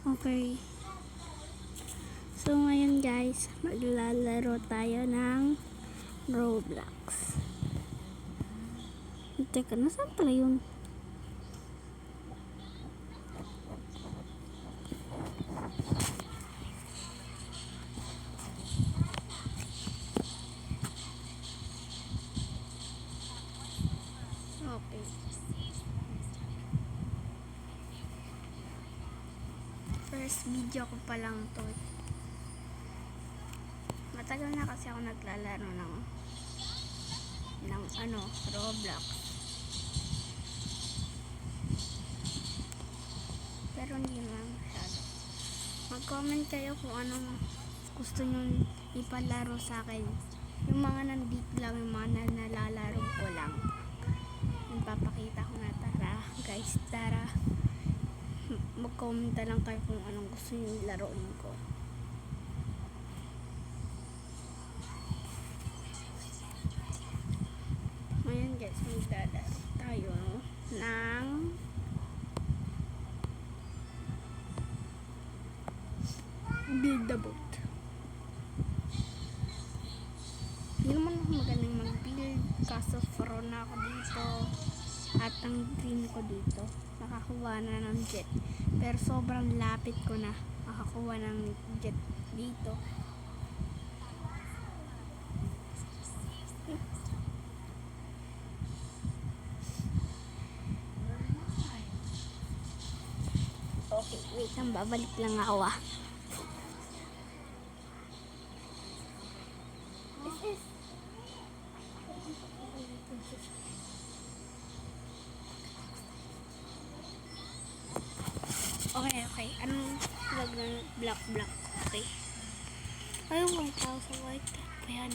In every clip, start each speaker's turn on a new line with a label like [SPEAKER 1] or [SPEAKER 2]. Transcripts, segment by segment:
[SPEAKER 1] Okay. So, ngayon guys, maglalaro tayo ng Roblox. Teka, nasaan pala yun? Okay. First video ko pa lang to. Matagal na kasi ako naglalaro ng Roblox. Pero hindi naman masyado. Mag-comment kayo kung anong gusto nyo ipalaro sa akin. Yung mga nandito lang, yung mga nalalaro ko lang. Yung papakita ko na, tara guys, tara. Mag-comment lang kayo kung anong gusto nyo laruin ko. Ngayon guys, magdadalo tayo ng Build the Boat. Hindi naman ako magaling mag-build, kaso pro na ako dito. At ang dream ko dito, nakakuha na ng jet. Pero sobrang lapit ko na makakuha ng jet dito. Okay, wait lang, babalik lang ako Okay. Anong vlog ng black? Okay. Ayun kung tao sa white. Ayan.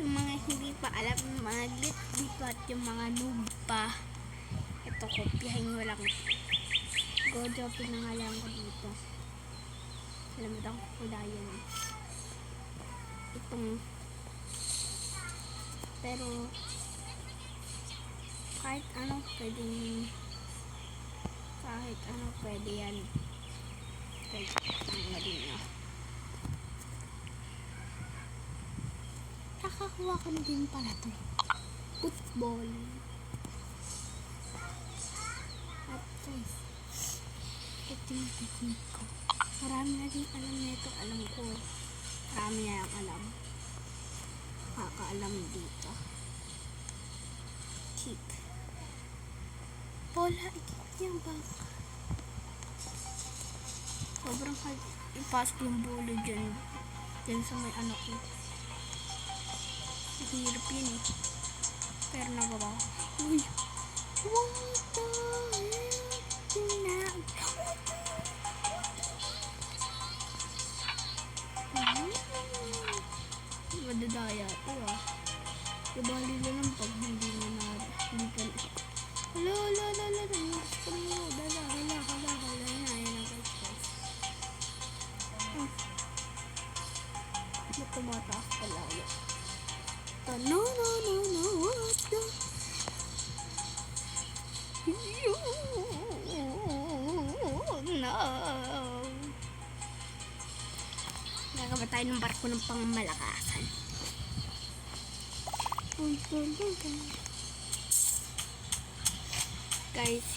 [SPEAKER 1] Yung mga hindi pa alam, yung mga lit dito at yung mga noob pa. Ito, kopyahin nyo lang. Gojo, pinangalan ko dito. Alam ko kula yun. Itong pero kahit ano pwede yan. Kahit ang mali nyo. Nakakuha ko na din pala to. Football. At guys, ito yung technique ko. Marami na din alam nito. Alam ko. Marami na yung alam. Kakaalam dito. Keep. Bola, ikip yung bag. Sobrang hard ipasok yung bolo dyan sa may anak ko. Hirap yun eh. Pero nagawa ko. Uy! What the heck? Madadaya ito Ibali lang ang pag hindi mo na hindi ka na. Hala. Tumataas pala ulit. No. What the? No. Gagawa tayo ng barko ng pangmalakasan. Guys,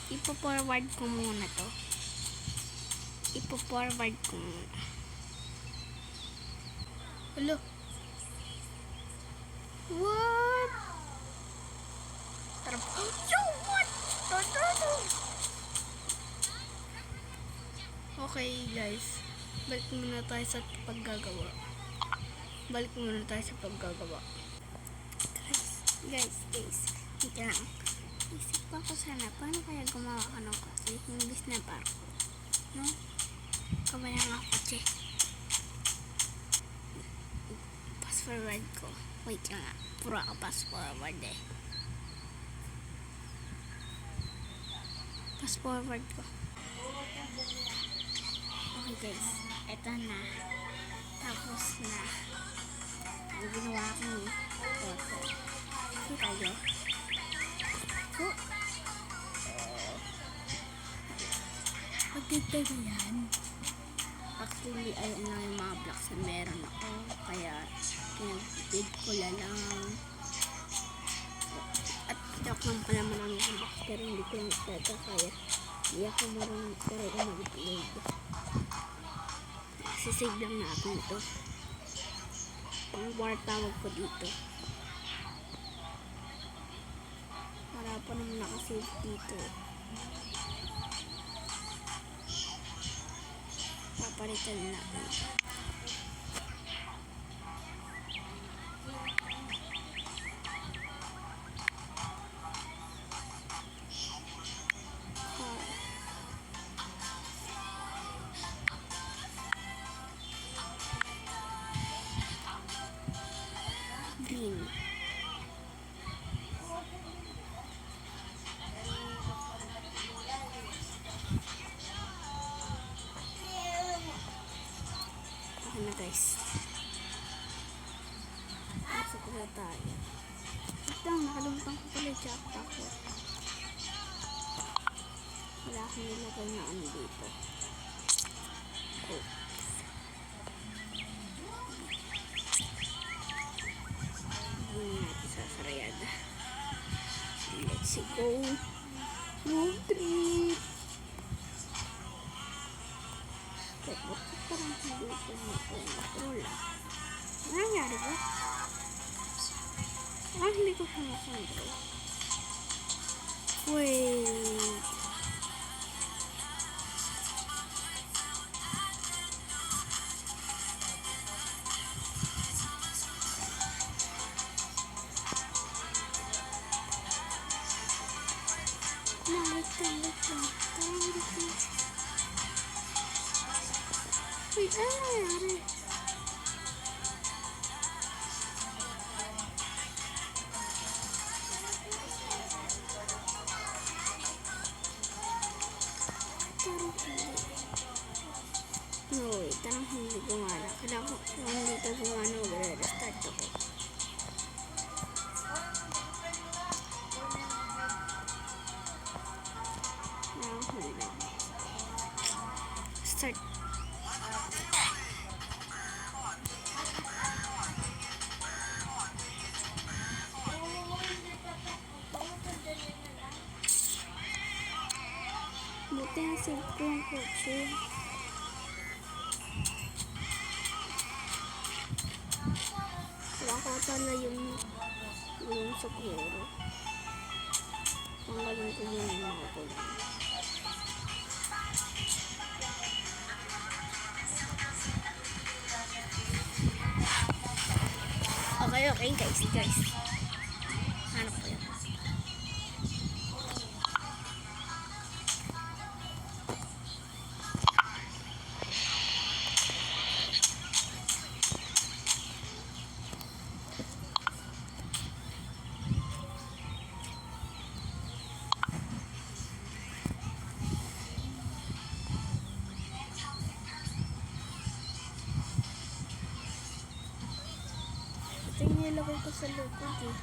[SPEAKER 1] ipo-forward ko muna to. Hello. What? What? Okay guys, balik muna tayo sa paggagawa. Guys, wait lang. Isip ko sana, paano kaya gumawa ka ng kasi imbis na barko? No? Kamaya nga kasi. Pass forward ko. Wait lang nga. Puro ako pass forward eh. Pass forward ko. Okay guys. Ito na. Tapos na. Ang ginawa ko ito. Kita nyo? Dito ba yan? Actually, ayun lang yung mga blocks na meron ako. Kaya, kinag-feed ko lang. At joke lang pala marami akong blocks. Pero hindi ko lang talaga kaya. Hindi ako marunong talaga mag-upload. Sisave lang natin ito. Pang war tawag ko dito. Para pa naman nakasave dito. Papalitan natin. Green. Okay na guys. Pasok na tayo. Ito, nakalimutan ko pala jackpack ko. Wala akong nilagay na ano dito. Oh. Hindi natin sasarayan. Let's go. Road trip. Bakit parang hindi ko control? Ano nangyari ba? Hindi ko siya makontrol. Wait. Wait lang. Wait, ano nangyari? No, wait, tarang hindi gumana. Kailangan ko, kung hindi ito gumana, mag-restart ako. Start. Buti na save ko yung kotse. Wala ka pala yung siguro. Tanggalin ko muna yung mga pula. Okay guys. Ano po yun? Ito yung nilagay ko sa loob eh.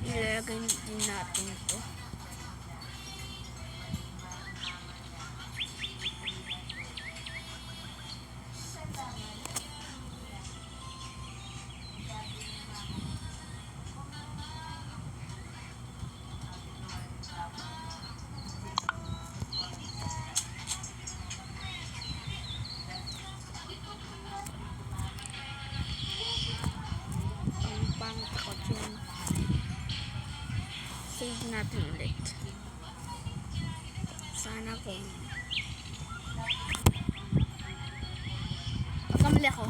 [SPEAKER 1] Ilalagay din natin ito. Ang pangtakot yun. Save natin ulit. sana kung pagkamali ako.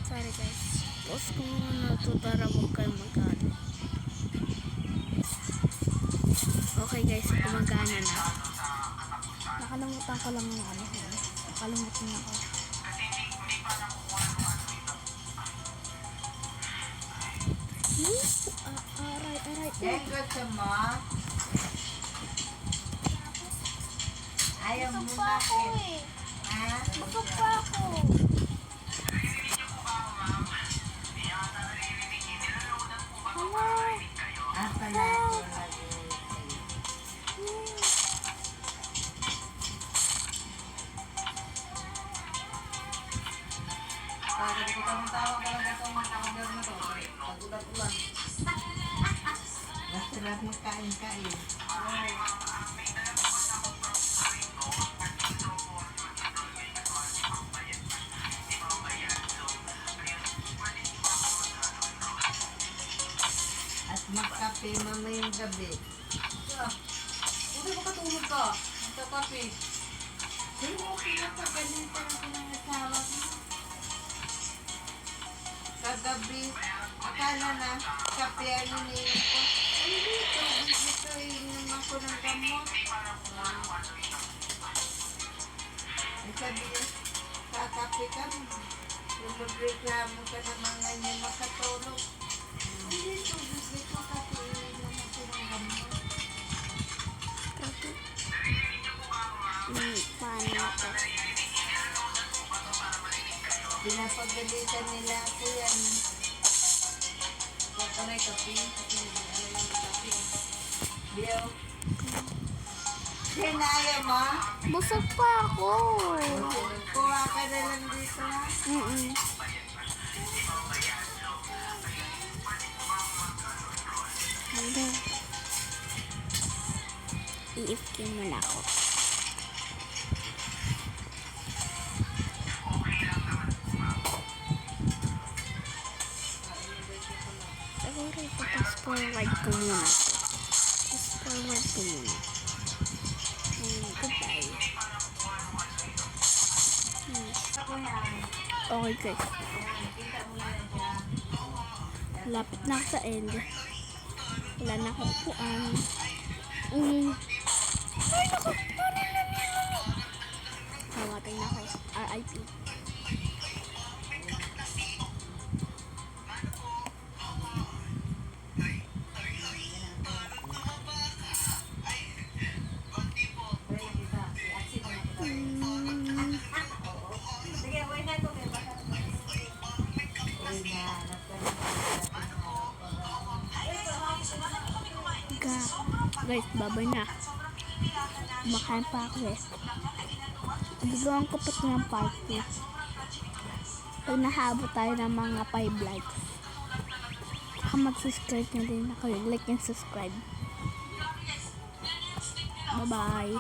[SPEAKER 1] Sorry guys. Post ko muna ito para huwag kayo magkano. Okay guys, gumagana na.
[SPEAKER 2] Nakalimutan ko lang yung ano. Nakalimutan na ako.
[SPEAKER 1] Aray.
[SPEAKER 3] Dengo sama. Ayaw mo
[SPEAKER 2] Pa ako
[SPEAKER 3] bakit?
[SPEAKER 2] eh.
[SPEAKER 3] Ha?
[SPEAKER 2] Busog pa ako. Hello.
[SPEAKER 3] Asa na ito lagi? Pagod ko tawa ka lang itong mga order na to. Pag-ulat-ulan. Masarap magkain-kain. At magkape mamayang gabi.
[SPEAKER 2] Hindi ba katulog ka? Magkakape.
[SPEAKER 3] Sino pinapagalitan ako ng asawa mo? Kagabi, akala na kape ano niya ko. Hindi, tubig ito, inom ako ng gamot. Ay sabi niya, kakape ka mo. Lumagreklamo ka ng mga niya makatulog. Hindi, tubig ito, kape, inom ako ng gamot.
[SPEAKER 1] Paano ako?
[SPEAKER 3] Pinapagalitan nila ako yan. Panay kape. Ano lang kape. Biyaw. Sinaya mo?
[SPEAKER 1] Busog pa ako.
[SPEAKER 3] Kuha ka na lang dito ha.
[SPEAKER 1] Handa. I-FK muna ako. Siguro ito, forward ko muna ito. Forward ko muna. Goodbye. Okay guys. Lapit na ako sa end. Wala na akong upuan. Ay, naku! Tawatin na ako. RIP. Guys, babay na. Kumakain pa ako eh. Gagawin ko pa ito ng party. Pag nahabot tayo ng mga 5 likes. Saka mag-subscribe na din ako. Like and subscribe. Bye-bye.